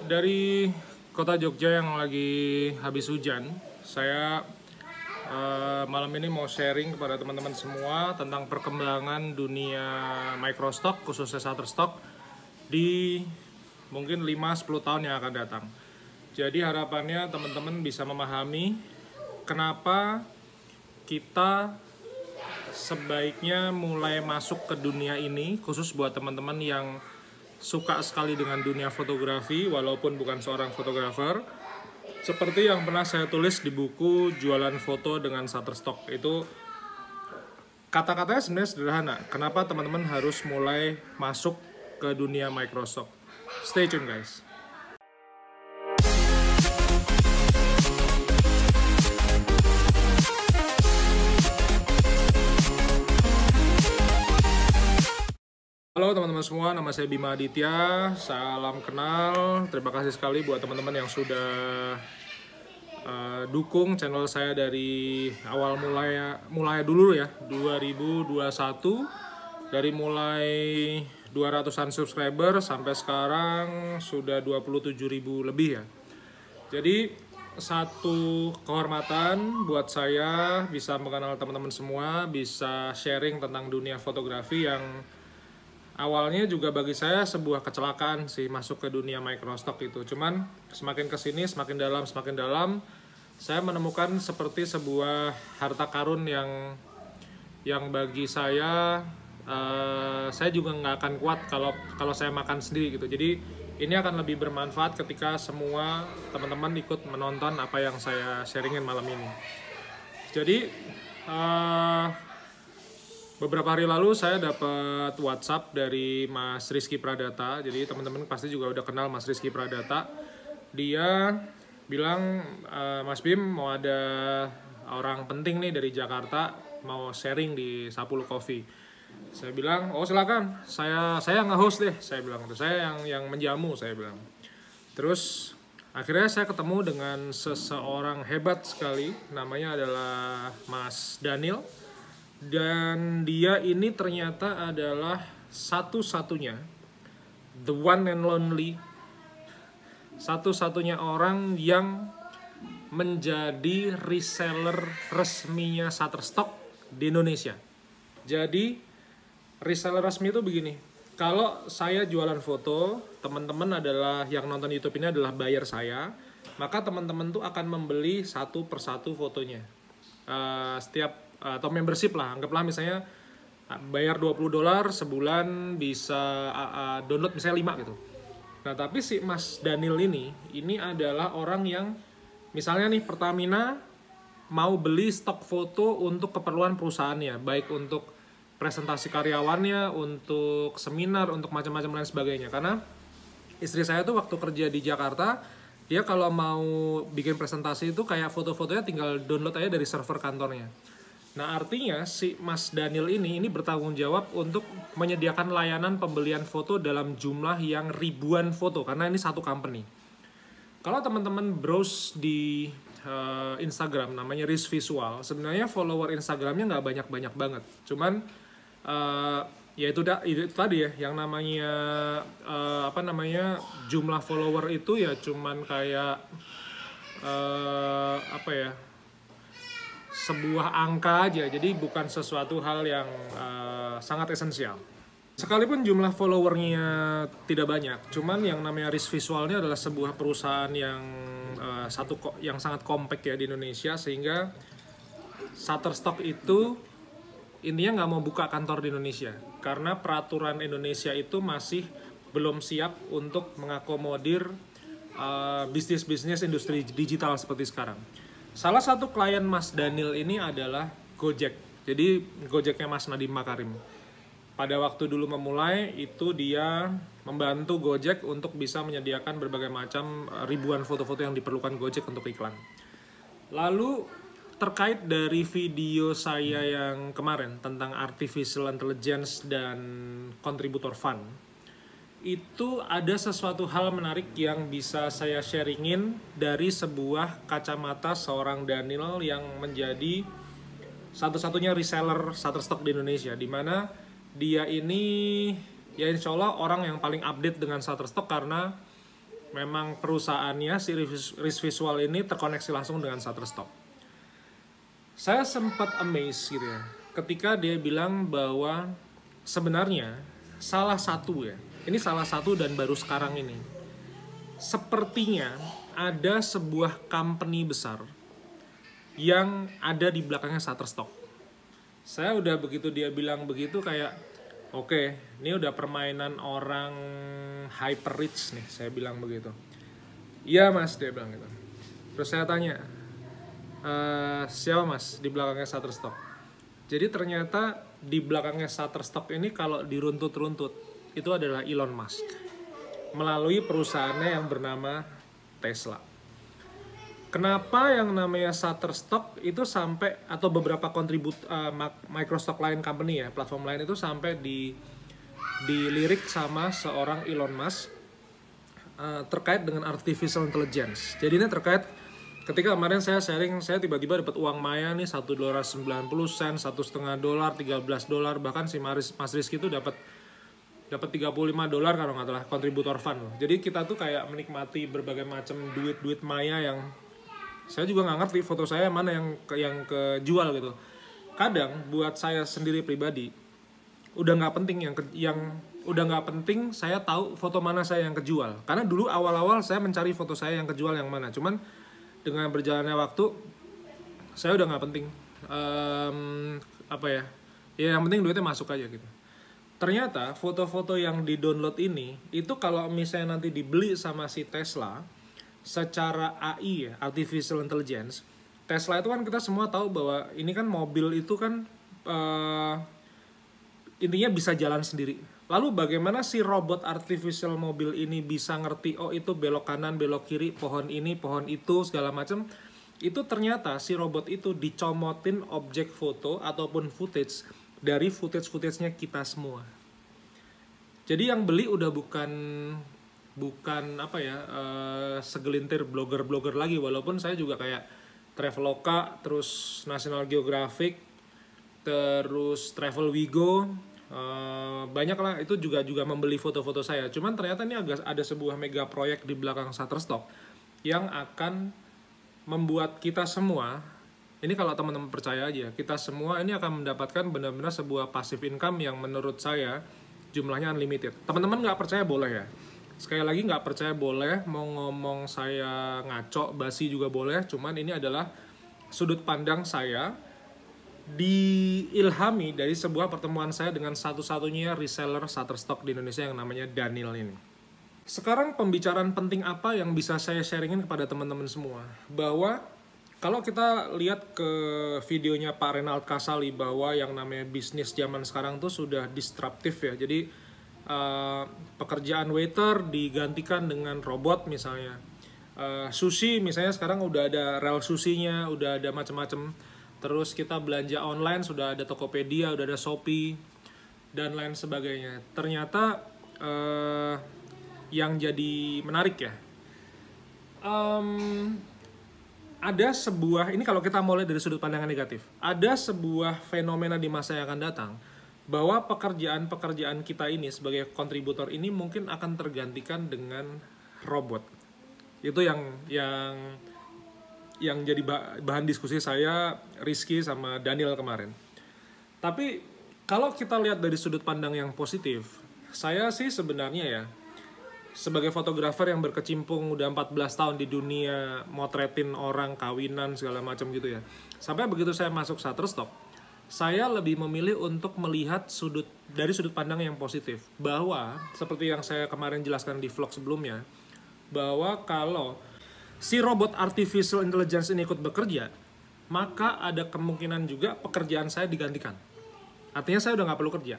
Dari kota Jogja yang lagi habis hujan, saya malam ini mau sharing kepada teman-teman semua tentang perkembangan dunia microstock, khususnya Shutterstock di mungkin 5-10 tahun yang akan datang. Jadi harapannya teman-teman bisa memahami kenapa kita sebaiknya mulai masuk ke dunia ini, khusus buat teman-teman yang suka sekali dengan dunia fotografi walaupun bukan seorang fotografer. Seperti yang pernah saya tulis di buku Jualan Foto dengan Shutterstock, itu kata-katanya sebenarnya sederhana. Kenapa teman-teman harus mulai masuk ke dunia microstock? Stay tune guys. Halo teman-teman semua, nama saya Bima Aditya, salam kenal. Terima kasih sekali buat teman-teman yang sudah dukung channel saya dari awal mulai dulu ya, 2021. Dari mulai 200-an subscriber sampai sekarang sudah 27.000 lebih ya. Jadi satu kehormatan buat saya bisa mengenal teman-teman semua, bisa sharing tentang dunia fotografi yang awalnya juga bagi saya sebuah kecelakaan sih masuk ke dunia microstock itu. Cuman semakin kesini, semakin dalam, saya menemukan seperti sebuah harta karun yang bagi saya juga nggak akan kuat kalau saya makan sendiri gitu. Jadi ini akan lebih bermanfaat ketika semua teman-teman ikut menonton apa yang saya sharingin malam ini. Jadi beberapa hari lalu saya dapat WhatsApp dari Mas Rizky Pradata. Jadi teman-teman pasti juga udah kenal Mas Rizky Pradata. Dia bilang, Mas Bim mau ada orang penting nih dari Jakarta mau sharing di Sapulu Coffee. Saya bilang, oh silakan, saya nge-host deh. Saya bilang itu saya yang menjamu, saya bilang. Terus akhirnya saya ketemu dengan seseorang hebat sekali, namanya adalah Mas Daniel. Dan dia ini ternyata adalah satu-satunya, the one and only, satu-satunya orang yang menjadi reseller resminya Shutterstock di Indonesia. Jadi reseller resmi itu begini, kalau saya jualan foto, teman-teman adalah yang nonton YouTube ini adalah buyer saya, maka teman-teman tuh akan membeli satu persatu fotonya. Atau membership lah, anggaplah misalnya bayar $20 sebulan bisa download misalnya 5 gitu. Nah tapi si Mas Daniel ini adalah orang yang misalnya nih Pertamina mau beli stok foto untuk keperluan perusahaannya, baik untuk presentasi karyawannya, untuk seminar, untuk macam-macam lain sebagainya. Karena istri saya tuh waktu kerja di Jakarta, dia kalau mau bikin presentasi itu kayak foto-fotonya tinggal download aja dari server kantornya. Nah artinya si Mas Daniel ini bertanggung jawab untuk menyediakan layanan pembelian foto dalam jumlah yang ribuan foto, karena ini satu company. Kalau teman-teman browse di Instagram namanya Riz Visual, sebenarnya follower Instagramnya nggak banyak-banyak banget. Cuman ya itu tadi ya, yang namanya jumlah follower itu ya cuman kayak sebuah angka aja, jadi bukan sesuatu hal yang sangat esensial. Sekalipun jumlah followernya tidak banyak, cuman yang namanya Riz Visual ini adalah sebuah perusahaan yang sangat compact ya di Indonesia, sehingga Shutterstock itu intinya nggak mau buka kantor di Indonesia karena peraturan Indonesia itu masih belum siap untuk mengakomodir bisnis-bisnis industri digital seperti sekarang. Salah satu klien Mas Daniel ini adalah Gojek. Jadi Gojeknya Mas Nadiem Makarim. Pada waktu dulu memulai itu dia membantu Gojek untuk bisa menyediakan berbagai macam ribuan foto-foto yang diperlukan Gojek untuk iklan. Lalu terkait dari video saya yang kemarin tentang artificial intelligence dan contributor fund, itu ada sesuatu hal menarik yang bisa saya sharingin dari sebuah kacamata seorang Daniel yang menjadi satu-satunya reseller Shutterstock di Indonesia, di mana dia ini ya insya Allah orang yang paling update dengan Shutterstock karena memang perusahaannya si Risk Visual ini terkoneksi langsung dengan Shutterstock. Saya sempat amazed gitu ya, ketika dia bilang bahwa sebenarnya salah satu dan baru sekarang ini, sepertinya ada sebuah company besar yang ada di belakangnya Shutterstock. Saya udah begitu dia bilang begitu kayak, oke, ini udah permainan orang hyper rich nih, saya bilang begitu. Iya mas, dia bilang gitu. Terus saya tanya, siapa mas di belakangnya Shutterstock? Jadi ternyata di belakangnya Shutterstock ini kalau diruntut-runtut, itu adalah Elon Musk. Melalui perusahaannya yang bernama Tesla. Kenapa yang namanya Shutterstock itu sampai, atau beberapa microstock lain company ya, platform lain itu sampai dilirik sama seorang Elon Musk terkait dengan artificial intelligence. Jadi ini terkait ketika kemarin saya sharing, saya tiba-tiba dapat uang maya nih $1.90, $1,5, $13, bahkan si Mas Rizky itu dapat $35 kalau nggak salah, kontributor fund loh. Jadi kita tuh kayak menikmati berbagai macam duit maya yang saya juga nggak ngerti foto saya mana yang kejual gitu. Kadang buat saya sendiri pribadi udah nggak penting udah nggak penting saya tahu foto mana saya yang kejual. Karena dulu awal-awal saya mencari foto saya yang kejual yang mana. Cuman dengan berjalannya waktu saya udah nggak penting. Ya yang penting duitnya masuk aja gitu. Ternyata foto-foto yang di-download ini itu kalau misalnya nanti dibeli sama si Tesla secara AI ya, Artificial Intelligence, Tesla itu kan kita semua tahu bahwa ini kan mobil itu kan intinya bisa jalan sendiri. Lalu bagaimana si robot artificial mobil ini bisa ngerti, oh itu belok kanan, belok kiri, pohon ini, pohon itu, segala macam. Itu ternyata si robot itu dicomotin objek foto ataupun footage dari footage-nya kita semua. Jadi yang beli udah bukan segelintir blogger lagi, walaupun saya juga kayak Traveloka, terus National Geographic, terus Travelwigo, banyak lah itu juga membeli foto-foto saya. Cuman ternyata ini ada sebuah mega proyek di belakang Shutterstock yang akan membuat kita semua, ini kalau teman-teman percaya aja, kita semua ini akan mendapatkan benar-benar sebuah passive income yang menurut saya jumlahnya unlimited. Teman-teman nggak percaya boleh ya. Sekali lagi nggak percaya boleh, mau ngomong saya ngaco, basi juga boleh. Cuman ini adalah sudut pandang saya diilhami dari sebuah pertemuan saya dengan satu-satunya reseller Shutterstock di Indonesia yang namanya Daniel ini. Sekarang pembicaraan penting apa yang bisa saya sharingin kepada teman-teman semua? Bahwa kalau kita lihat ke videonya Pak Renald Kasali bahwa yang namanya bisnis zaman sekarang tuh sudah disruptif ya. Jadi pekerjaan waiter digantikan dengan robot misalnya. Sushi misalnya sekarang udah ada rel sushinya, udah ada macam-macam. Terus kita belanja online sudah ada Tokopedia, udah ada Shopee dan lain sebagainya. Ternyata yang jadi menarik ya, ada sebuah, ini kalau kita mulai dari sudut pandangan negatif, ada sebuah fenomena di masa yang akan datang bahwa pekerjaan kita ini sebagai kontributor ini mungkin akan tergantikan dengan robot. Itu yang jadi bahan diskusi saya, Rizky sama Daniel kemarin. Tapi kalau kita lihat dari sudut pandang yang positif, saya sih sebenarnya ya, sebagai fotografer yang berkecimpung udah 14 tahun di dunia motretin orang, kawinan, segala macam gitu ya. Sampai begitu saya masuk Shutterstock, saya lebih memilih untuk melihat dari sudut pandang yang positif. Bahwa, seperti yang saya kemarin jelaskan di vlog sebelumnya, bahwa kalau si robot artificial intelligence ini ikut bekerja, maka ada kemungkinan juga pekerjaan saya digantikan. Artinya saya udah nggak perlu kerja.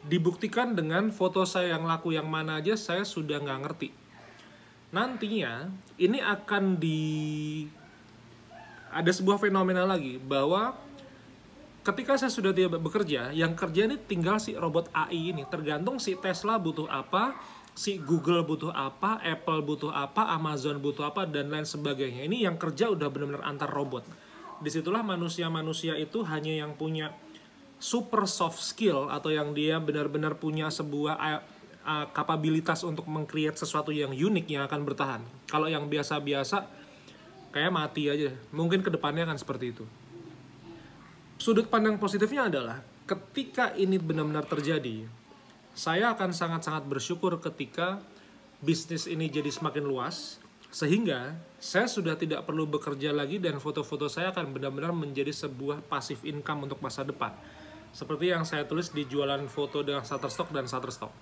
Dibuktikan dengan foto saya yang laku yang mana aja saya sudah nggak ngerti. Nantinya ini akan ada sebuah fenomena lagi bahwa ketika saya sudah tidak bekerja, yang kerja ini tinggal si robot AI ini. Tergantung si Tesla butuh apa, si Google butuh apa, Apple butuh apa, Amazon butuh apa, dan lain sebagainya. Ini yang kerja udah benar-benar antar robot. Disitulah manusia-manusia itu hanya yang punya super soft skill atau yang dia benar-benar punya sebuah kapabilitas untuk meng-create sesuatu yang unik yang akan bertahan. Kalau yang biasa-biasa kayak mati aja. Mungkin kedepannya akan seperti itu. Sudut pandang positifnya adalah ketika ini benar-benar terjadi, saya akan sangat-sangat bersyukur ketika bisnis ini jadi semakin luas, sehingga saya sudah tidak perlu bekerja lagi dan foto-foto saya akan benar-benar menjadi sebuah passive income untuk masa depan. Seperti yang saya tulis di jualan foto dengan Shutterstock dan Shutterstock.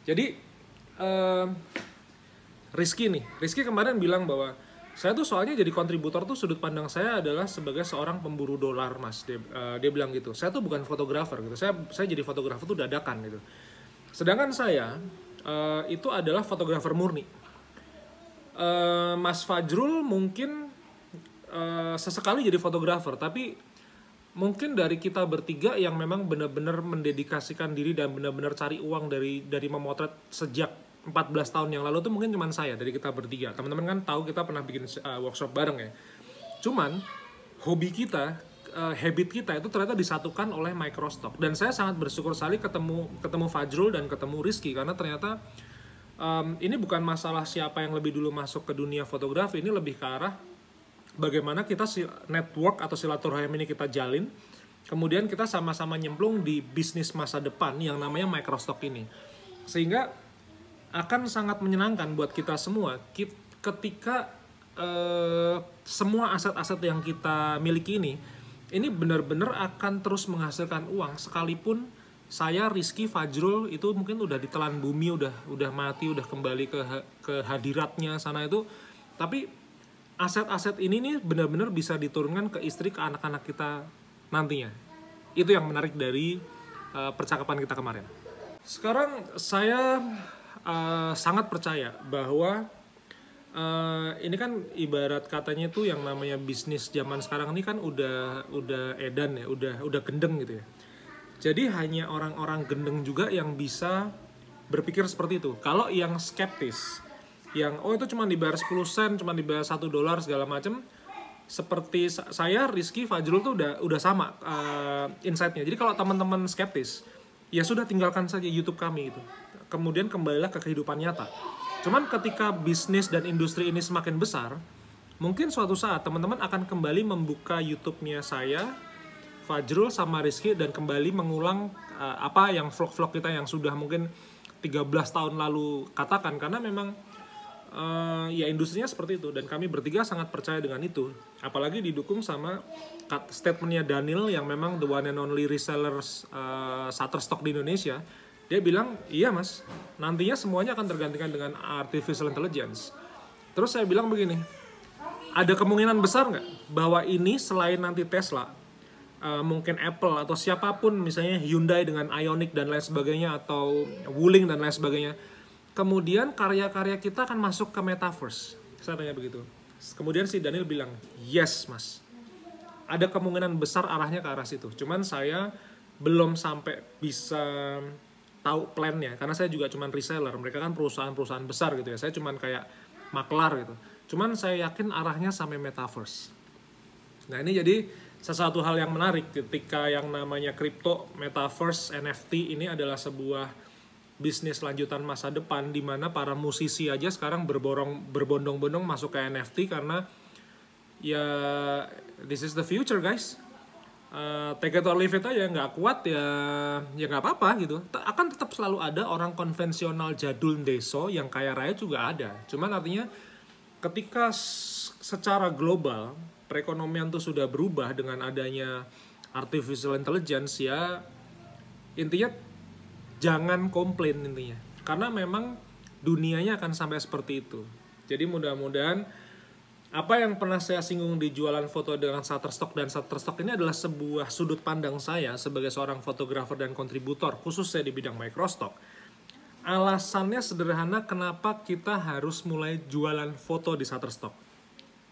Jadi, Rizky kemarin bilang bahwa saya tuh soalnya jadi kontributor tuh sudut pandang saya adalah sebagai seorang pemburu dolar, Mas. Dia bilang gitu. Saya tuh bukan fotografer gitu. Saya jadi fotografer tuh dadakan gitu. Sedangkan saya itu adalah fotografer murni. Mas Fajrul mungkin sesekali jadi fotografer, tapi mungkin dari kita bertiga yang memang benar-benar mendedikasikan diri dan benar-benar cari uang dari memotret sejak 14 tahun yang lalu tuh mungkin cuma saya dari kita bertiga. Teman-teman kan tahu kita pernah bikin workshop bareng ya. Cuman hobi kita, habit kita itu ternyata disatukan oleh microstock. Dan saya sangat bersyukur sekali ketemu Fajrul dan ketemu Rizky karena ternyata ini bukan masalah siapa yang lebih dulu masuk ke dunia fotografi, ini lebih ke arah bagaimana kita network atau silaturahim ini kita jalin, kemudian kita sama-sama nyemplung di bisnis masa depan yang namanya microstock ini. Sehingga akan sangat menyenangkan buat kita semua ketika semua aset-aset yang kita miliki ini benar-benar akan terus menghasilkan uang, sekalipun saya, Rizky, Fajrul itu mungkin udah ditelan bumi, udah mati, udah kembali ke hadiratnya sana itu, tapi aset-aset ini nih benar-benar bisa diturunkan ke istri, ke anak-anak kita nantinya. Itu yang menarik dari percakapan kita kemarin. Sekarang saya sangat percaya bahwa ini kan ibarat katanya tuh yang namanya bisnis zaman sekarang ini kan udah edan ya, udah gendeng gitu ya. Jadi hanya orang-orang gendeng juga yang bisa berpikir seperti itu. Kalau yang skeptis, yang itu cuma dibayar 10 sen, cuma dibayar $1 segala macam, seperti saya, Rizky, Fajrul tuh udah sama insight-nya. Jadi kalau teman-teman skeptis, ya sudah tinggalkan saja YouTube kami gitu. Kemudian kembalilah ke kehidupan nyata. Cuman ketika bisnis dan industri ini semakin besar, mungkin suatu saat teman-teman akan kembali membuka YouTube-nya saya, Fajrul sama Rizky, dan kembali mengulang apa yang vlog-vlog kita yang sudah mungkin 13 tahun lalu katakan, karena memang ya industrinya seperti itu dan kami bertiga sangat percaya dengan itu, apalagi didukung sama statementnya Daniel yang memang the one and only resellers Shutterstock di Indonesia. Dia bilang, iya mas, nantinya semuanya akan tergantikan dengan artificial intelligence. Terus saya bilang begini, ada kemungkinan besar nggak bahwa ini selain nanti Tesla, mungkin Apple atau siapapun, misalnya Hyundai dengan Ioniq dan lain sebagainya, atau Wuling dan lain sebagainya, kemudian karya-karya kita akan masuk ke metaverse? Saya tanya begitu. Kemudian si Daniel bilang, yes mas, ada kemungkinan besar arahnya ke arah situ. Cuman saya belum sampai bisa tahu plannya, karena saya juga cuman reseller, mereka kan perusahaan-perusahaan besar gitu ya, saya cuman kayak maklar gitu. Cuman saya yakin arahnya sampai metaverse. Nah ini jadi sesuatu hal yang menarik ketika yang namanya crypto, metaverse, NFT ini adalah sebuah bisnis lanjutan masa depan, di mana para musisi aja sekarang berbondong-bondong masuk ke NFT karena ya this is the future guys. Take it or leave it aja, nggak kuat ya nggak apa-apa gitu. Akan tetap selalu ada orang konvensional jadul deso yang kaya raya juga ada. Cuman artinya ketika secara global perekonomian tuh sudah berubah dengan adanya artificial intelligence, ya intinya jangan komplain intinya, karena memang dunianya akan sampai seperti itu. Jadi mudah-mudahan apa yang pernah saya singgung di jualan foto dengan Shutterstock dan Shutterstock ini adalah sebuah sudut pandang saya sebagai seorang fotografer dan kontributor, khususnya di bidang microstock. Alasannya sederhana kenapa kita harus mulai jualan foto di Shutterstock.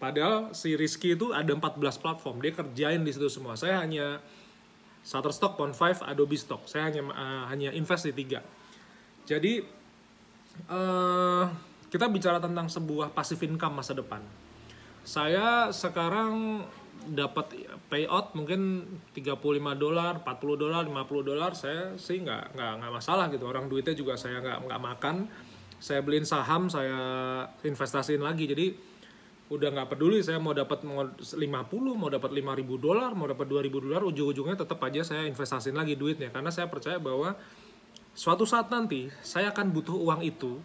Padahal si Rizky itu ada 14 platform, dia kerjain di situ semua. Saya hanya Shutterstock, Pond5, Adobe Stock. Saya hanya invest di 3. Jadi kita bicara tentang sebuah passive income masa depan. Saya sekarang dapat payout mungkin $35, $40, $50, saya sih nggak masalah gitu. Orang duitnya juga saya nggak makan, saya beliin saham, saya investasiin lagi. Jadi udah nggak peduli saya mau dapat 50, mau dapat $5.000, mau dapat $2.000, ujung-ujungnya tetap aja saya investasiin lagi duitnya, karena saya percaya bahwa suatu saat nanti saya akan butuh uang itu,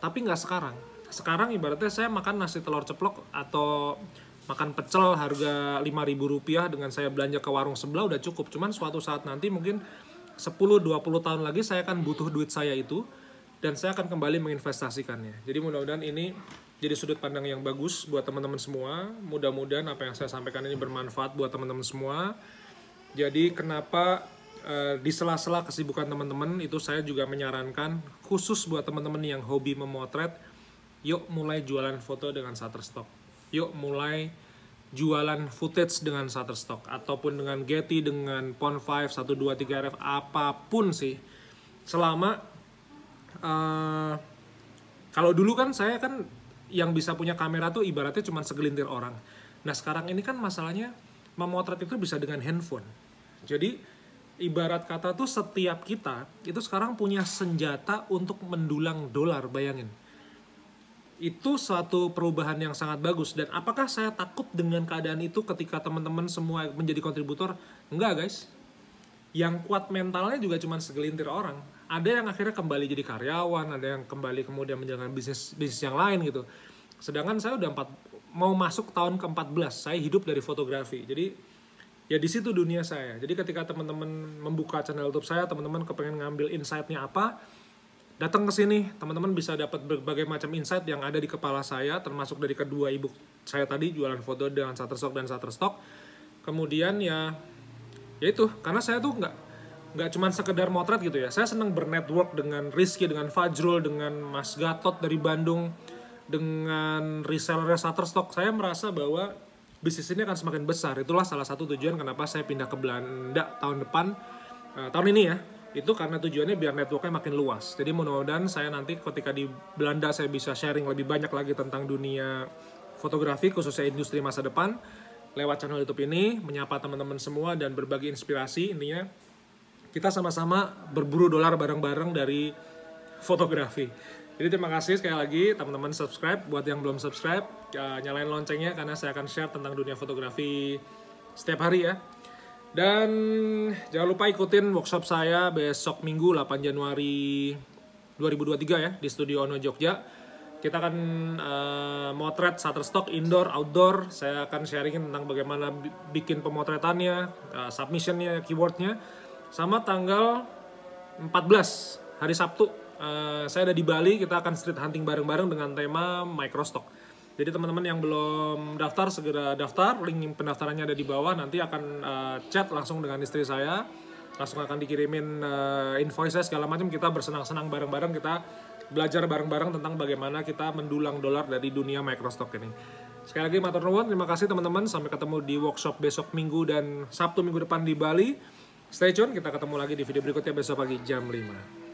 tapi nggak sekarang. Sekarang ibaratnya saya makan nasi telur ceplok atau makan pecel harga Rp5.000 dengan saya belanja ke warung sebelah udah cukup. Cuman suatu saat nanti mungkin 10-20 tahun lagi saya akan butuh duit saya itu, dan saya akan kembali menginvestasikannya. Jadi mudah-mudahan ini jadi sudut pandang yang bagus buat teman-teman semua. Mudah-mudahan apa yang saya sampaikan ini bermanfaat buat teman-teman semua. Jadi kenapa di sela-sela kesibukan teman-teman itu saya juga menyarankan khusus buat teman-teman yang hobi memotret, yuk mulai jualan foto dengan Shutterstock. Yuk mulai jualan footage dengan Shutterstock ataupun dengan Getty, dengan Pond5, 123 RF, apapun sih. Selama kalau dulu kan saya kan yang bisa punya kamera tuh ibaratnya cuma segelintir orang. Nah sekarang ini kan masalahnya memotret itu bisa dengan handphone. Jadi ibarat kata tuh setiap kita itu sekarang punya senjata untuk mendulang dolar, bayangin. Itu suatu perubahan yang sangat bagus. Dan apakah saya takut dengan keadaan itu ketika teman-teman semua menjadi kontributor? Enggak guys. Yang kuat mentalnya juga cuma segelintir orang. Ada yang akhirnya kembali jadi karyawan, ada yang kembali kemudian menjalankan bisnis yang lain gitu. Sedangkan saya udah mau masuk tahun ke-14, saya hidup dari fotografi. Jadi ya di situ dunia saya. Jadi ketika teman-teman membuka channel YouTube saya, teman-teman kepengen ngambil insight-nya apa, datang ke sini, teman-teman bisa dapat berbagai macam insight yang ada di kepala saya, termasuk dari kedua ebook saya tadi, jualan foto dengan Shutterstock dan Shutterstock. Kemudian ya itu, karena saya tuh nggak cuma sekedar motret gitu ya. Saya senang bernetwork dengan Rizky, dengan Fajrul, dengan Mas Gatot dari Bandung, dengan reseller Shutterstock. Saya merasa bahwa bisnis ini akan semakin besar. Itulah salah satu tujuan kenapa saya pindah ke Belanda tahun depan, tahun ini ya. Itu karena tujuannya biar networknya makin luas. Jadi mudah-mudahan saya nanti ketika di Belanda saya bisa sharing lebih banyak lagi tentang dunia fotografi, khususnya industri masa depan, lewat channel YouTube ini, menyapa teman-teman semua dan berbagi inspirasi. Intinya kita sama-sama berburu dolar bareng-bareng dari fotografi. Jadi terima kasih sekali lagi teman-teman, subscribe. Buat yang belum subscribe, nyalain loncengnya karena saya akan share tentang dunia fotografi setiap hari ya. Dan jangan lupa ikutin workshop saya besok Minggu 8 Januari 2023 ya, di Studio Ono Jogja. Kita akan motret Shutterstock indoor, outdoor. Saya akan sharingin tentang bagaimana bikin pemotretannya, submissionnya, keywordnya. Sama tanggal 14 hari Sabtu, saya ada di Bali. Kita akan street hunting bareng-bareng dengan tema microstock. Jadi teman-teman yang belum daftar, segera daftar. Link pendaftarannya ada di bawah. Nanti akan chat langsung dengan istri saya. Langsung akan dikirimin invoice segala macam. Kita bersenang-senang bareng-bareng. Kita belajar bareng-bareng tentang bagaimana kita mendulang dolar dari dunia microstock ini. Sekali lagi matur nuwun, terima kasih teman-teman. Sampai ketemu di workshop besok Minggu dan Sabtu minggu depan di Bali. Stay tune, kita ketemu lagi di video berikutnya besok pagi jam 5.